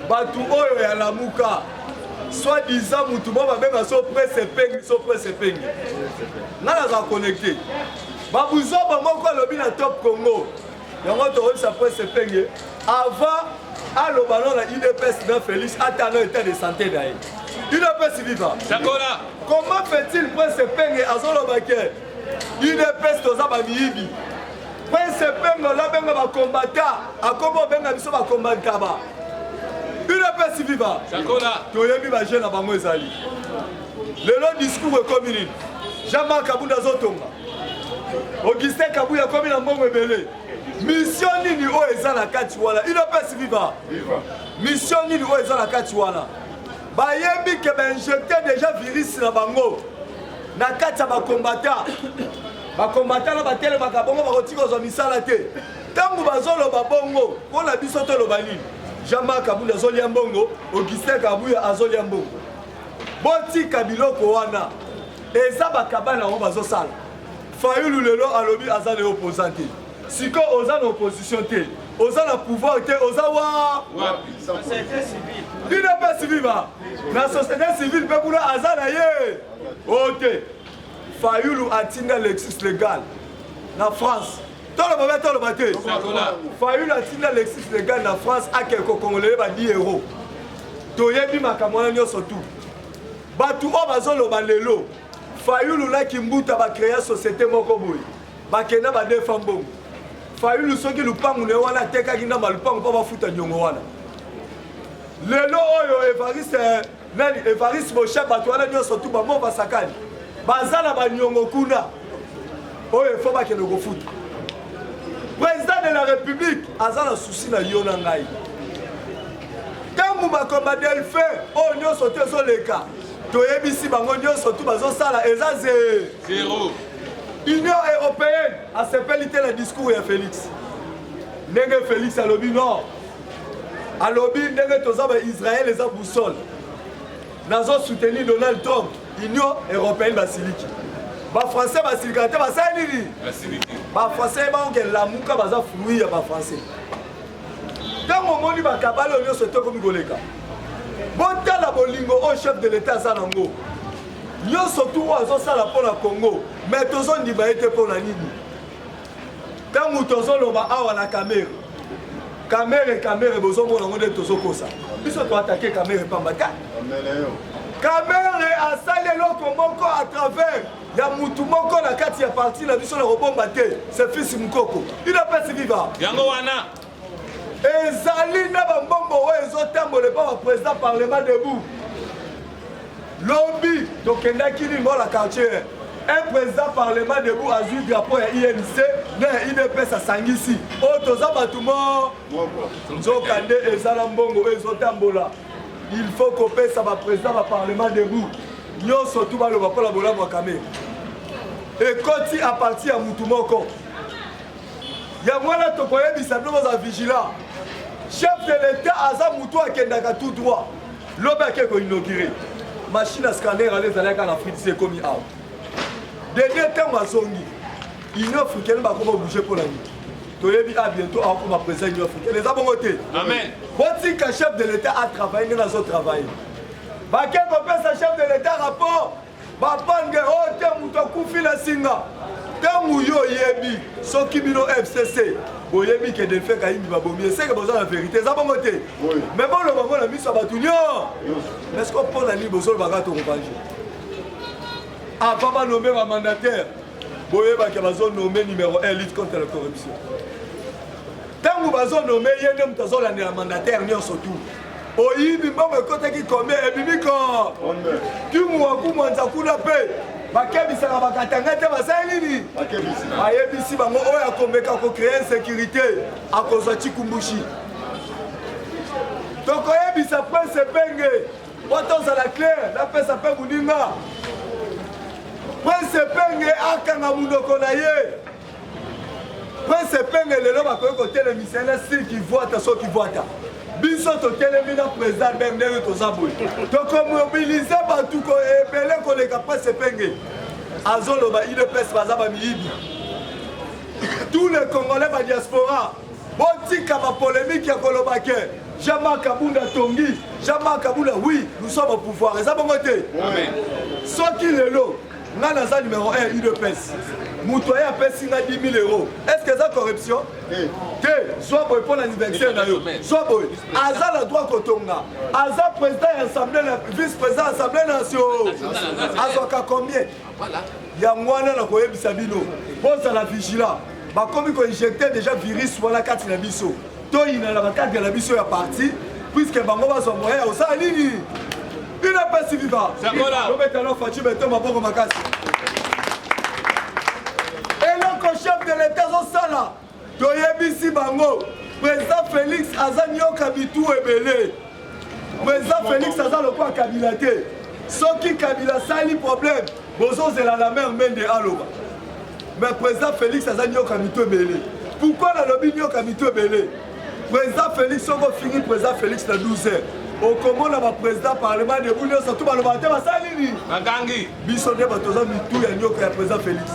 Batu oyo ya lamuka soit disant mutu mo babenga so presse pengi nana za connecté babuzoba moko alobi na Top Congo yango tokoyebisa presse pengi avant aloba no na UDPS na Félix ata no état de santé na ye UDPS viva comment fait-il presse pengi azoloba ke UDPS toza bamiyibi presse pengi olabenga bakombata akobo benga biso bakombata ba UDPS viva toyebi bajeune na bango ezali lelo discours ekomi nini Jean-Marc Kabunda azotonga Augustin Kabuya akomi na mbongo ebele mission nini oyo eza na kati wana UDPS viva mission nini oyo eza na kati wana bayembi ke bainjecte déjà virus na bango na kati ya bakombata na batelemaka bongo bakotika kozwa misala te ntango bazoloba bongo mpona biso toloba nini Jean-Marc Kabunda azolia mbongo, Augustin Kabuya azolia mbongo. Botika biloko wana. Eza bakabana ngo bazosala. Fayulu lelo alobi aza na opposant te. Siko oza na opposition te. Oza na pouvoir te, oza wa société civile. UDPS viva. Na société civile pe kuna aza na ye. Ote. Fayulu atinga l'exis légal na France. Tout le matin, Fayulu a tiré l'exis légal en France à quelques Congolais 10 €. Toyebi makamwana nyoso tout. Batu o bazolo balelo. Fayulu la kimbuta ba créer société moko boy. Ba kena ba défendre bongo. Fayulu soki lupangu ne wana teka kinda malupangu pa ba futa nyongo wana. Lelo oyo Evariste Mocha batu wana nyoso tout ba mo ba sakani. Bazala ba nyongo kuna. Oyo faut ba kena go futa. Président de la République, azala souci na yona ngai. Tangu bakomba Delphin, oh nyo sote zo leka. Toyebisi bango nyo sotu bazo sala eza zéro. Union européenne a sepelité le discours ya Félix. Ndenge Félix alobi non. Alobi ndenge tozaba Israël eza boussole. Nazo soutenir Donald Trump, Union européenne basiliki. Ba français basilika te basali nini? Basiliki. Ba français ba onke la muka baza flui ya ba français. Tango moni ba kabalo nyo soto komi goleka. Bota la bolingo au chef de l'état sanango. Nyo soto wazo sala pona Congo, mais tozo ndima ete pona nini? Tango tozo loba awa na caméra. Caméra bozo mona ngode tozo kosa. Biso to attaquer caméra pambaka. Caméra a salé loko moko à travers ya mutu moko na kati ya parti na biso na robomba te c'est fils mukoko il a pas viva yango wana ezali na bambombo oyo ezotambola pa président parlement debout lobby tokendaki ni mo la quartier un président parlement debout a vu drapeau ya INC na IDPS asangisi oyo toza bato mo nzokande ezala mbongo oyo ezotambola il faut kopesa baprésident baparlement debout nyonso tu baloba mpo na bolamu ya kamera ekoti a parti ya mutu moko yango wana tokoyebisa bino boza vigilant chef de l'état aza mutu akendaka tout droit lobi ake koinaugure machine à scanner ale ezalaka na afrique ekomi awa dernier ntango azongi union africaine bakoma obouge mpo na nini toyebi a bientôt akoma président union africaine eza bongo te botika chef de l'état atravaille ndenge azotravaille bake kopesa chef de l'état rapport bapange oyo te moto akufi na singa ntango yo oyebi soki bino FCC boyebi ke Delphin Kayimbi babomi eseke boza na vérité eza bongo te mais boloba ngo na miso ya bato nyonso est-ce que mpona nini bozolobaka tokopange avant banome bamandataire boyebaki bazonome numéro 1 lutte contre la corruption ntango bazonome ye nde moto azolandela mandataire nyonso tu oyibi mbongo ekotaki combien ebimi ko tumu wakumwanza kuna mpe bakebisaka bakatanga te basali nini bayebisi bango oyo akombeka kocrée insécurité akozwa cikumbushi tokoyebisa prince penge po tozala claire napesa mpe moninga prince penge akanga munoko na ye Prince Penge lelo bakoki kotelemisa na style qui voit so qui voit ta. Biso totelemi na président ben ndenge toza boye. Tokomobilize bato ko ebele koleka Prince Penge. Azoloba il pèse baza ba miyibi. Tous les Congolais ba diaspora botika ba polémique ya kolobake. Jean-Marc Kabunda Tongi, Jean-Marc Kabunda, oui, nous sommes au pouvoir. Et ça va monter. Amen. Soki lelo, nana numéro 1, UDPS. Moutoya a payé 10 000 €. Est-ce que c'est corruption? Soit boy pour l'anniversaire, soit boy. Aza la droit Kotonga. Aza président et assemblée, vice-président assemblée nationale. Azoka combien? Voilà. Il y a moi là qui est Bisabino. Bon, ça la vigila. Bah comme il injecté déjà virus sur la carte de biso. Toi il a la carte de la biso est parti puisque bango va son moyen au ça nini. Il n'a pas si vivant. C'est quoi là? On met alors Fatou mettre ma bonne makasi. Et le chef de l'État Zosala, Toyebisi Bango, président Félix Azanio Kabitou Ebele. Président Félix Azan le quoi Kabilate. Soki Kabila sali problème, Bozo c'est la mer Mende Aloba. Mais président Félix Azanio Kabitou Ebele. Pourquoi la lobby Nyo Kabitou Ebele? Président Félix, on va finir président Félix le 12h. Au Congo, on a président parlement de Boulio, surtout dans le matin, on va salir. Magangi. Bissonné, on a mis tout le président Félix.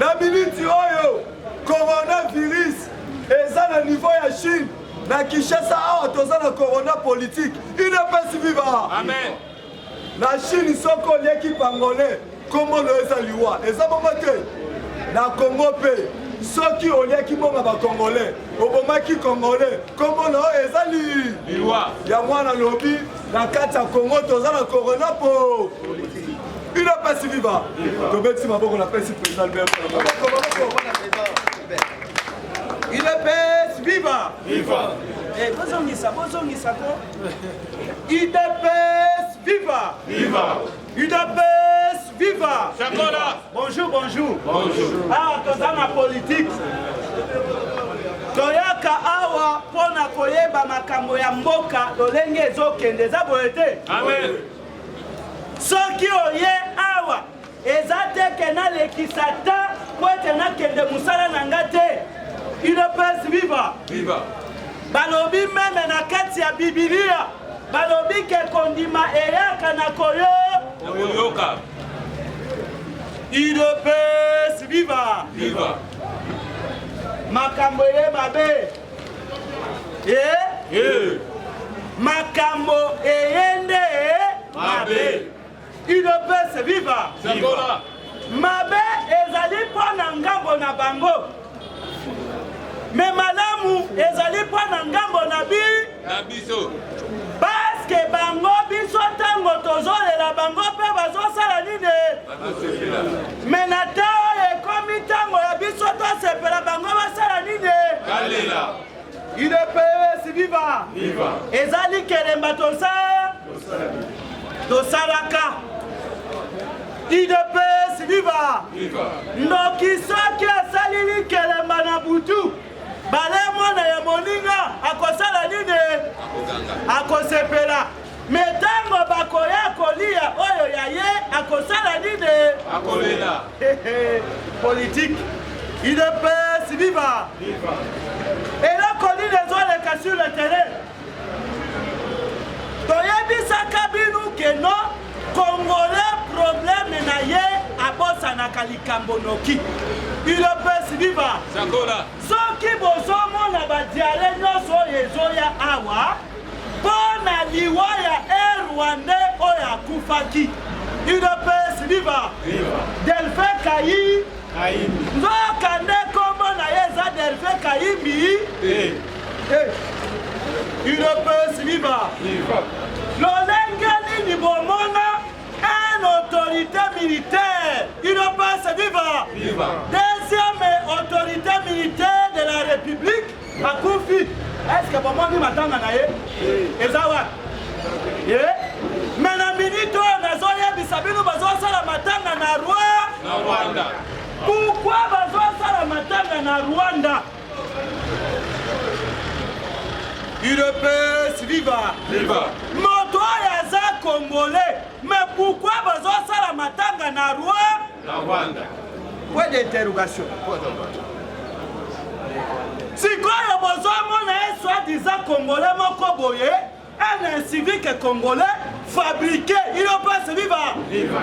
Na minute oyo coronavirus eza na niveau ya Chine na Kinshasa awa toza na corona politique il ne peut pas vivre. Amen. Na Chine soko leki pangolais comment le eza liwa eza bongo te na Congo pe soki oliaki bonga ba congolais obomaki congolais comment le eza liwa ya mwana lobi na kati ya Congo toza na corona politique. Il n'a pas si vivant. Il n'a pas si président Albert. Il est pas si vivant. Vivant. Eh, bonjour, il est pas vivant. Vivant. Il est pas vivant. Bonjour, bonjour. Bonjour. Ah, dans la politique. Toyaka awa pona koyeba makambo ya mboka lolenge ezokende za boyete. Amen. Soki oye awa ezate kena lekisa ta kwete na kende musala nanga te il ne peut vivre. Viva. Balobi meme na kati ya Biblia balobi ke kondima eyaka na koyoka. Il ne peut vivre. Viva. Makambo ye mabe. Makambo eyende mabe. Il ne peut se vivre. Mabe ezali pona ngambo na bango. Me malamu ezali pona ngambo na biso. Parce que bango biso tango tozolela bango pe bazosala nini. Me na tao ekomi tango ya biso tosepela bango basala nini. Il ne peut se vivre. Ezali kelemba tosalaka. Il ne peut se vivre. Noki soki asalili kelemba na butu bale mwana ya moninga akosala nini akosepela metango bakoya kolia oyo ya ye akosala nini akolela. Politique. Il ne peut se vivre. Et là koni ezoleka sur le terrain toyebisaka binu ke no Congolais problème na ye abosanaka likambo noki. Il ne peut se vivre. Soki bozomona badiale nyonso oyo ezoya awa mpona liwa ya Rwandais oyo akufaki. Il ne peut se vivre. Delphin Kayi nzoka nde kombo na ye eza Delphin Kayimbi. Il ne peut se vivre. Lolenge nini bomona une autorité militaire. Il ne peut se vivre. Deuxième autorité militaire de la République à Koufi. Est-ce que bon monde m'attend à naïe? Ezawa. Mais la minute on a zoya bisabino bazo sala matanga na Rwanda. Pourquoi bazo sala matanga na Rwanda? Il ne peut se vivre. Moto yaza congolais. Mais pourquoi bazo sala matanga na Rwanda? Point d'interrogation. Si quoi bozomona soi-disant congolais moko boye, un civique congolais fabriqué, il ne peut se vivre.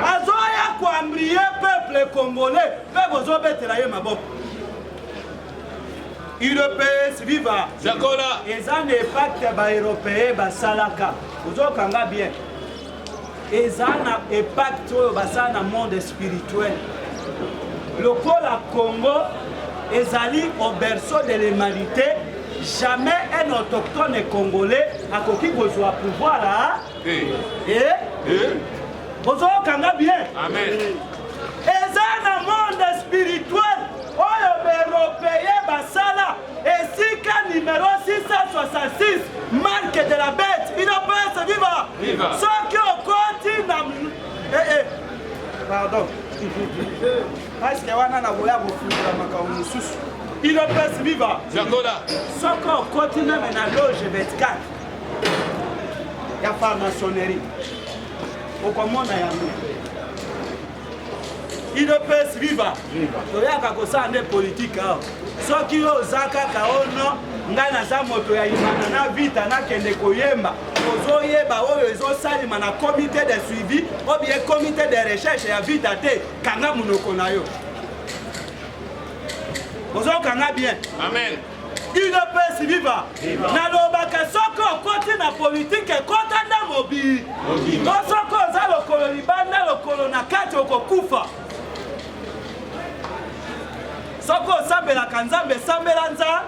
Azoya kwambrier peuple congolais, pe bozobetela ye maboko. Il ne peut se vivre. Jacola. Et ça n'est pas que les Européens basalaka. Vous avez bien. Et ça n'a pas que le monde spirituel. Le pôle Congo est allé au berceau de l'humanité. Jamais un autochtone congolais a coquille besoin de pouvoir là. Vous avez bien. Amen. Et ça n'a monde spirituel. Oh, les Européens basala. Et si qu'un numéro 666 marque de la bête, il ne peut se vivre. Ceux qui ont continué. Pardon. Parce que on a voulu vous faire il ne peut se vivre. Ceux qui ont continué à loge 24. Il y a franc-maçonnerie. Au comment on a il ne peut se vivre. Il y a des politiques. Ceux qui ont zaka kaono, ngana za moto ya imana na vita na kende koyemba. Ozo yeba oyo ezo salima na comité de suivi, ou bien comité de recherche ya vita te kanga munoko na yo. Ozo kanga bien. Amen. Il ne peut se vivre. Na lobaka soko côté na politique kota na mobi. Soko za lokolo libanda lokolo na kati okokufa. Soko sambelaka nzambe sambelanza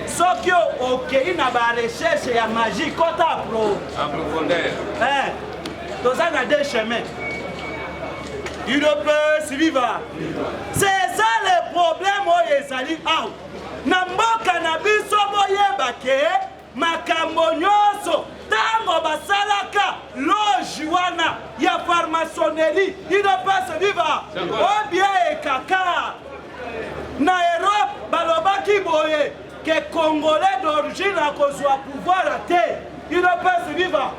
soki okei na barecherche ya magie kota profondeur toza na deux chemins. Il ne peut se vivre. C'est ça le problème oyo ezali awa na mboka na biso boyeba ke makambo nyonso ntango basalaka loge wana ya farmaçonnerie il ne peut se vivre o bien ekaka. Na Europe, balobaki boye que Congolais d'origine a kozwa pouvoir à terre. Il ne peut se vivre.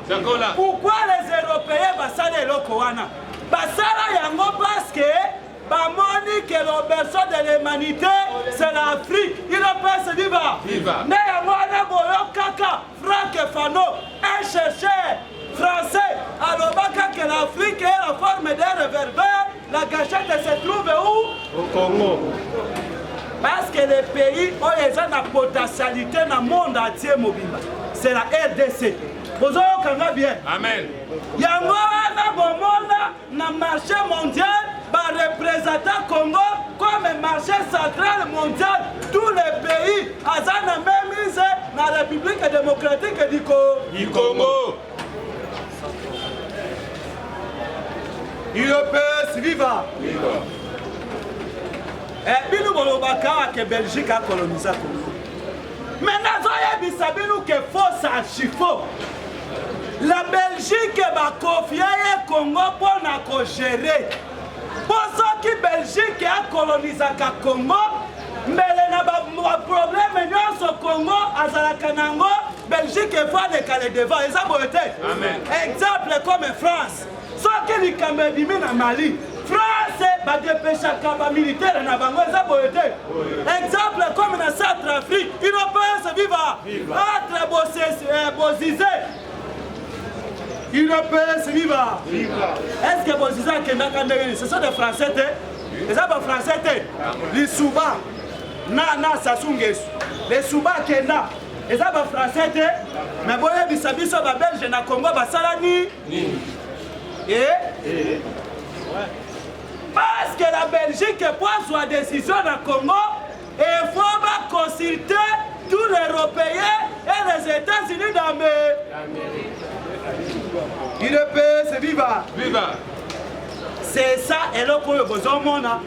Pourquoi les Européens basala eloko wana? Basala yango parce que bamoni que le berceau de l'humanité c'est l'Afrique. Il ne peut se vivre. Mais yango wana boyo kaka Franck Fano, un chercheur français, alobaka que l'Afrique est la forme d'un réverbère. La gâchette se trouve où? Au Congo. Parce que les pays où ils ont la potentialité dans le monde entier, c'est la RDC. Vous avez bien. Amen. Il y a un marché mondial, un représentant Congo comme marché central mondial. Tous les pays ont la même mise dans la République démocratique du Congo. Il peut se vivre. Et puis nous avons que Belgique a colonisé Congo. Maintenant, nous avons que faux archifaux. La Belgique va confier le Congo pour gérer. Pour ceux qui Belgique a colonisé Congo, mais il y a un problème au Congo, à Zalakanango, Belgique va décaler devant. Exemple comme France. Ceux qui ont été en Mali, France va dépêcher les militaires dans la exemple comme dans Centrafrique, ils ne peuvent se vivre. Entre Bozizé, ils ne peuvent se vivre. Est-ce que Bozizé a ce sont des Français? Les Français, les Souba, na Sasungesu, les Souba Kenda, les Français, mais bon, les Bisabiso, les Belges, na Congo, Salani. Parce que la Belgique prend sa décision dans le Congo, il faut consulter tous les Européens et les États-Unis d'Amérique. Il peut se vivre. C'est ça, et là pour le besoin, dans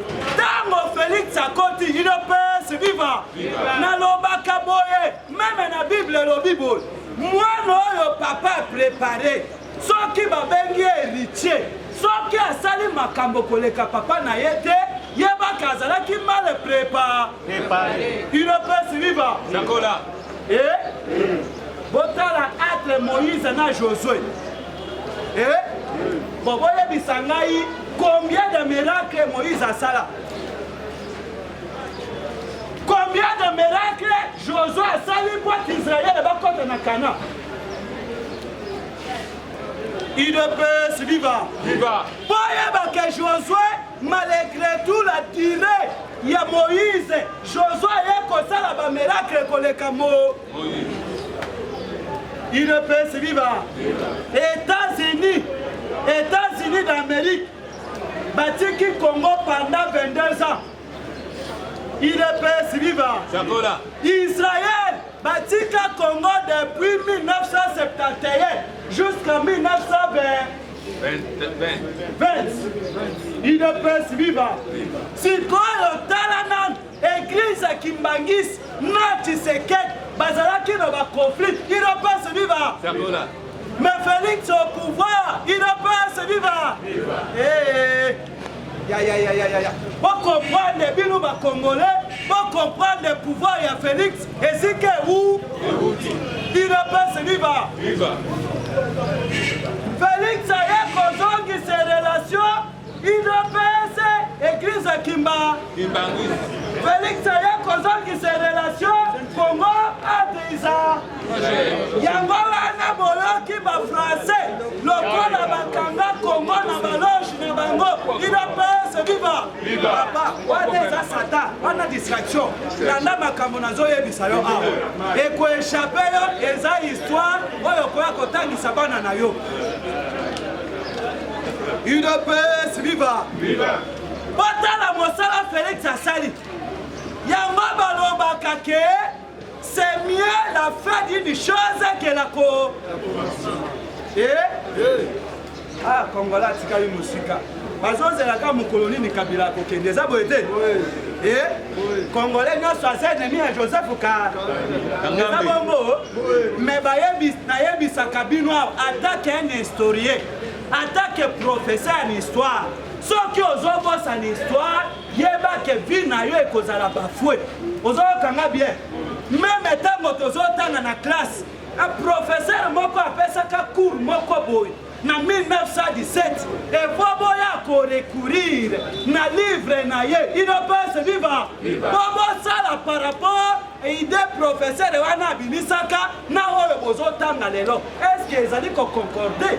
Félix Sakoti, il peut se vivre. Dans le Bakaboye, même dans la Bible, le Bible, moi, le papa préparé. Ceux qui va bengi héritier, ceux qui a sali makambo koleka papa na yete, yeba kazala qui mal préparé. Il ne peut se vivre. Jacola. Botala entre Moïse na Josué. Boboye bisangai combien de miracles Moïse a sala? Josué asali pour qu'Israël bakota na Canaan. Il ne peut se vivre. Pour que Josué, malgré tout la tirée, il y a Moïse. Josué est comme ça la miracle pour les camo. Il ne peut se vivre. États-Unis d'Amérique, Batiki Congo pendant 22 ans. Il ne peut se vivre. Israël, Batika Congo depuis 1971 jusqu'à 1920. Il ne peut se vivre. Si quoi le Talanan, église Kimbangis, Nati Seket, Bazalaki dans le conflit, il ne peut se vivre. Mais Félix au pouvoir, il ne peut se vivre. Pour comprendre les bilous congolais, pour comprendre le pouvoir de Félix, et c'est que où il ne peut se vivre. Félix a causé ses relations, il ne peut église Kimba. Félix a causé ses relations, Congo a déjà. Yango wana boloki ba français, lokola bakanga Congo na baloge na bango, il ne peut se vivre. Papa, wana eza satan, wana distraction. Nanda makambo nazoyebisa yo awa. Eko échappé yo eza histoire oyo koya kotangisa bana na yo. Il ne peut se vivre. Botala mosala Félix asali. Yango balobaka ke c'est mieux la fin d'une chose que la co. Ah, Congolais, tu as eu musika. Parce que c'est la carte mon colonie ni Kabila kokende. Ça vous été? Congolais non soit ennemi à Joseph Oka. Mais bayebi na yebi sakabino attaque un historien, attaque professeur en histoire. Ceux qui osent en histoire, yeba que vie na yo ekozala bafoué. Ozo kanga bien. Même étant dans la classe, un professeur moko apesaka cours moko boy na 1917 et bobo ya ko recourir na livre na ye il ne peut se vivre bobo sala par rapport idée professeur wana bimisaka na oyo bozotanga lelo est-ce que ezali ko concorder?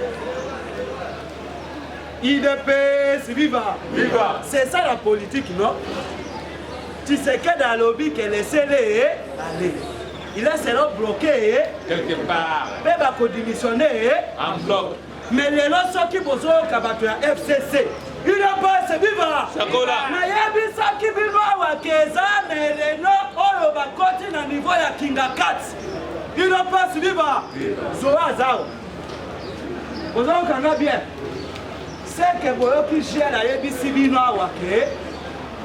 Il ne peut se vivre. C'est ça la politique, non? Tu sais que dans le lobby, laissez-les aller. Il est seulement bloqué. Quelque part. Il va démissionner. En bloc. Mais les lots qui vont à FCC. Il ne peut se vivre. Mais il y a des gens qui vivent à Keza, mais les noms, on va continuer à niveau de Kinga 4. Il ne peut se vivre. Zoa Zao. Vous avez bien. C'est que vous avez géré la ABC Bino Awake.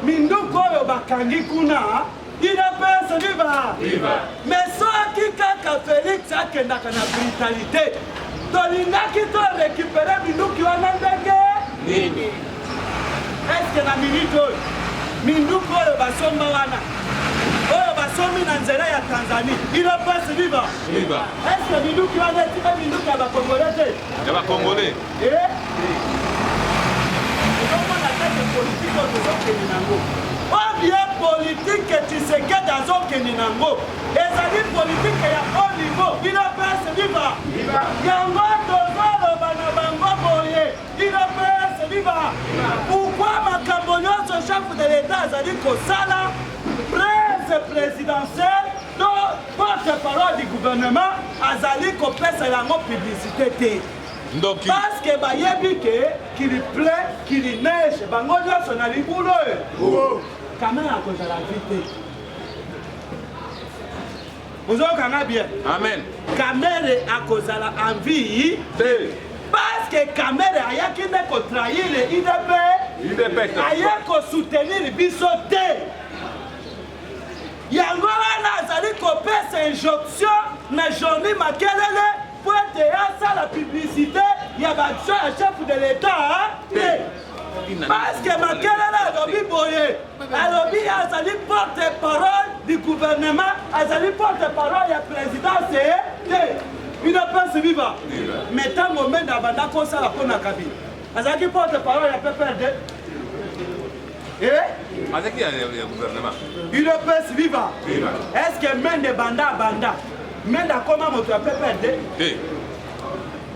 Minduko yo bakangi kuna, il ne peut se vivre. Mais ceux qui kaka Félix a kendaka na brutalité, tolinga qui to récupérer Minduki wana ndenge. Est-ce que na minute Minduko yo basomba wana, oyo basomi na nzela ya Tanzanie, il ne peut se vivre. Est-ce que Minduki wana tika Minduki ya Congolais te? Ya Congolais. Ou bien politique que tu sais que dans un Keninango, et ça dit politique à haut niveau, il ne peut se vivre. Yango Tozolo Banabango Boye, il ne peut se vivre. Pourquoi Makambonyo, ce chef de l'État, a dit que ça là, presse présidentielle, porte-parole du gouvernement, Azali Kopes et la publicité. Parce que bayebi qu'il pleut, qu'il neige, bangonya son alibulo. Quand même à cause de la vie. Vous avez bien. Amen. Kamere à cause de la envie. Parce que Kamere a yaki ne ko trahir le IDP. A yako soutenir bisote. Yango wana azali ko pesa injonction na journée makelele. Pour être ça la publicité, il y a un chef de l'État. Parce que Makelele a lobby boye, a lobby a sali porte-parole du gouvernement, a sali porte-parole du président, c'est il ne peut se vivre. Mais tant que moment d'abandon comme ça la pona kabine, a sali porte-parole du PPRD. Avec qui le gouvernement? UDPS viva. Est-ce que Mende banda Mende comment moto a PPRD?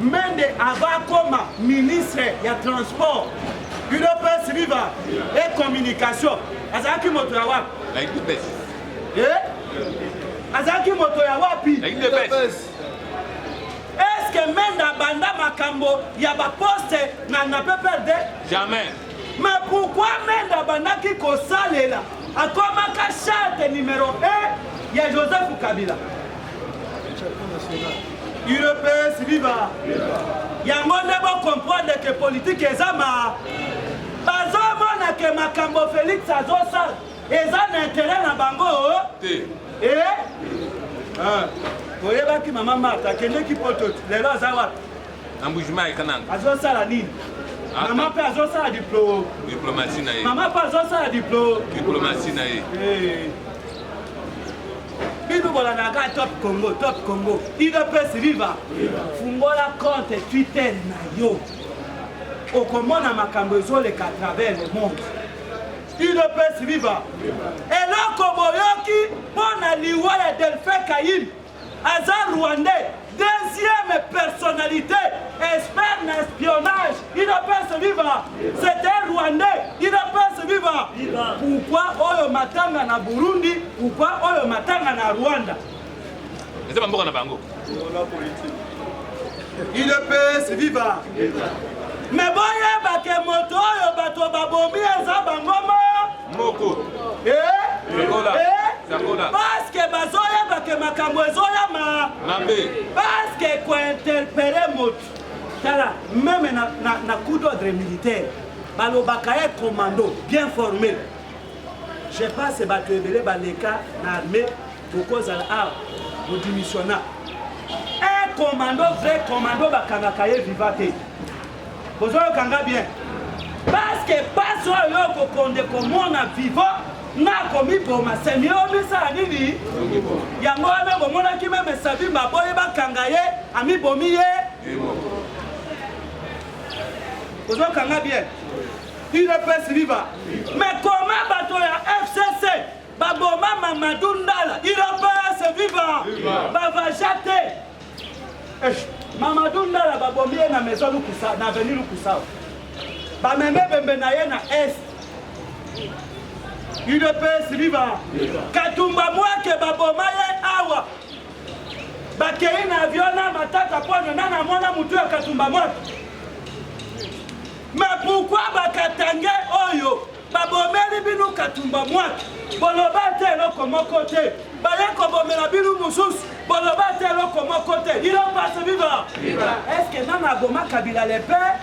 Mende ava comme ministre ya transport. UDPS viva et communication. Azaki moto ya wapi? La UDPS. Azaki moto ya wapi? La UDPS. Est-ce que Mende banda makambo ya ba poste na PPRD? Jamais. Mais pourquoi Mende banda ki ko salela? Akomaka charte numéro 1 ya Joseph Kabila. UDPS viva. Yango ne bo comprendre que politique ezama. Bazomona ke makambo Félix azosala eza na intérêt na bango. Oyebaki mama Martha kendeki poto lelo aza wapi? Embouchement et canang. Azosala nini? Maman pe azosala diplomatie na ye. Maman pe azosala diplomatie na ye. Bino bolanaka top Congo. UDPS viva. Fungola compte Twitter na yo. Okomona makambo ezoleka à travers le monde. UDPS viva. Eloko boyoki pona liwa ya Delphin Kayim. Azar Rwandais, deuxième personnalité, expert en espionnage. UDPS viva. C'était Rwandais. UDPS viva. Pourquoi oyo matanga na Burundi? Pourquoi oyo matanga na Rwanda? C'est pas bon na bango. UDPS viva. Mais boyeba ke moto oyo bato babomi eza bangoma. Moko. Parce que bazoyeba ke makambo ezoyama. Parce que ko interpeller moto. Tala, même na coup d'ordre militaire, balobaka ye commando bien formé. Je pense que bato ebele baleka na armée bokozala bo démissionna. Un commando, vrai commando bakangaka ye vivate. Bozoyo kanga bien. Parce que pas oyo kokonde komona vivant na komi boma semio misala nini yango wana bomonaki meme sabi baboye bakanga ye ami bomi ye ozokanga bien UDPS viva. Mais comment bato ya FCC baboma Mamadou Ndala UDPS viva bavajate Mamadou Ndala babomi ye na maison Lukusa na avenue Lukusa bameme bembe na ye na est UDPS viva. Katumba mwake baboma ye awa bakei na avion na matata pona na mwana mutu ya Katumba mwake. Mais pourquoi bakatange oyo babomeli binu Katumba mwake boloba te eloko moko te baye kobomela binu mususu boloba te eloko moko te UDPS viva. Est-ce que nana boma Kabila le père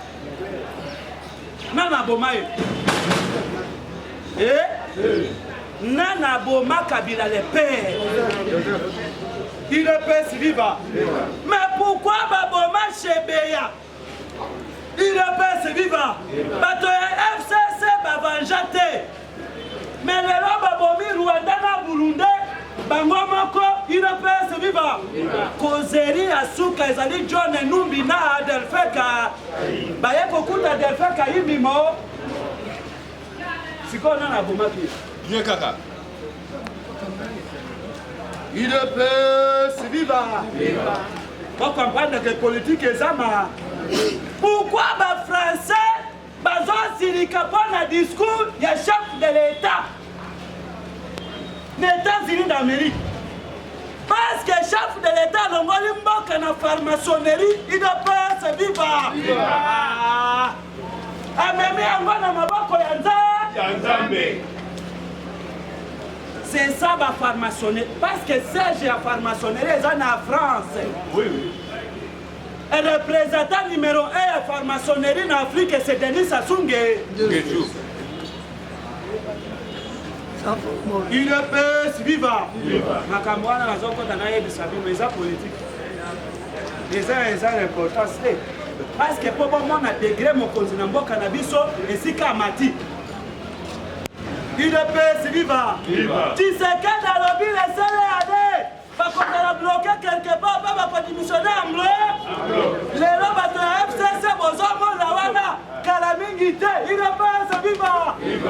nana boma ye nana boma Kabila le père UDPS viva. Mais pourquoi baboma Chebeya UDPS viva. Bato ya FCC bavanjate. Mais lelo babomi Rwanda na Burundi bango moko UDPS viva. Kozeri asuka ezali John Numbi na Delphin Ka baye kokuta Delphin Kayim mo siko na bomaki Bien kaka. UDPS viva. Pour comprendre que politique est ça. Pourquoi les Français ont un discours du chef de l'État des États-Unis d'Amérique? Parce que le chef de l'État a une franc-maçonnerie, il doit pas se vivre. C'est ça la franc-maçonnerie. Parce que Serge la franc-maçonnerie est en France. Oui, oui. Et le représentant numéro 1 de la franc-maçonnerie en Afrique, c'est Denis Sassou Nguesso. UDPS viva. Makamwana nazokota na yebisa bino eza politique. Eza importance. Parce que pour moi na degré mokonzi na mboka na biso esika mati. UDPS viva. Tshisekedi alobi lesele ade. Bakotala bloquer quelque part ba ba démissionner en bleu. Lelo bato ya FCC bozomona wana kala mingi te. UDPS viva.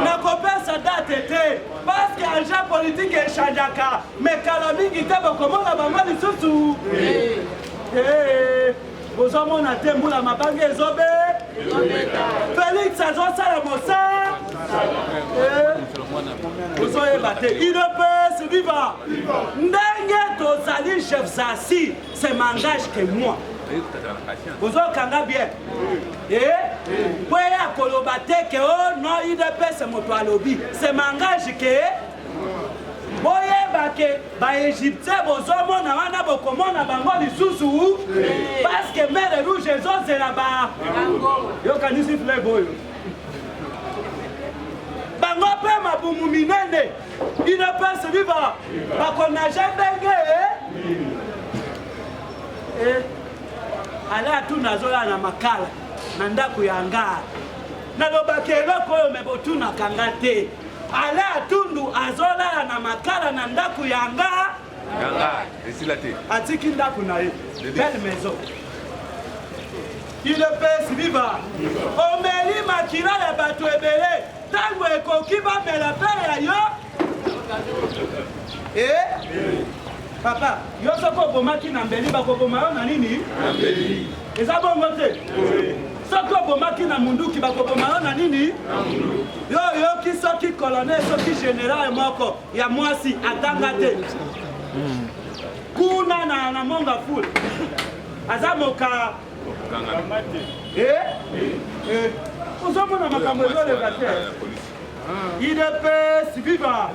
Na kopesa date tete parce que agent politique echangeaka mais kala mingi te bokomona bango lisusu bozomona te mbula mabanga ezobe Félix azosala mosala bozoyeba te il ne peut se vivre ndenge tozali chef Zassi c'est m'engage que moi bozokanga bien po ya koloba te ke o non UDPS moto alobi c'est m'engage que boyeba ke baegyptien bozomona wana bokomona bango lisusu parce que mere rouge ezozela yokanisi fleb oyo bango mpe mabumu minene UDPS viva bakonage ndenge ala atuna azolala na makala na ndako ya ngala nalobaki eloko oyo me botunaka nga te ala atundu azolala na makala na ndako ya ngala atiki ndako na ye belle maison UDPS viva omeli makila ya bato ebele ntango ekoki bamela mpe ya yo papa yo soko obomaki na mbeli bakoboma yo na nini eza bongo te soki obomaki na munduki bakoboma yo na nini yo yoki soki colonel soki général moko ya mwasi atanga te kuna na monga ful aza moka ozomona makambo ezoleka te UDPS viva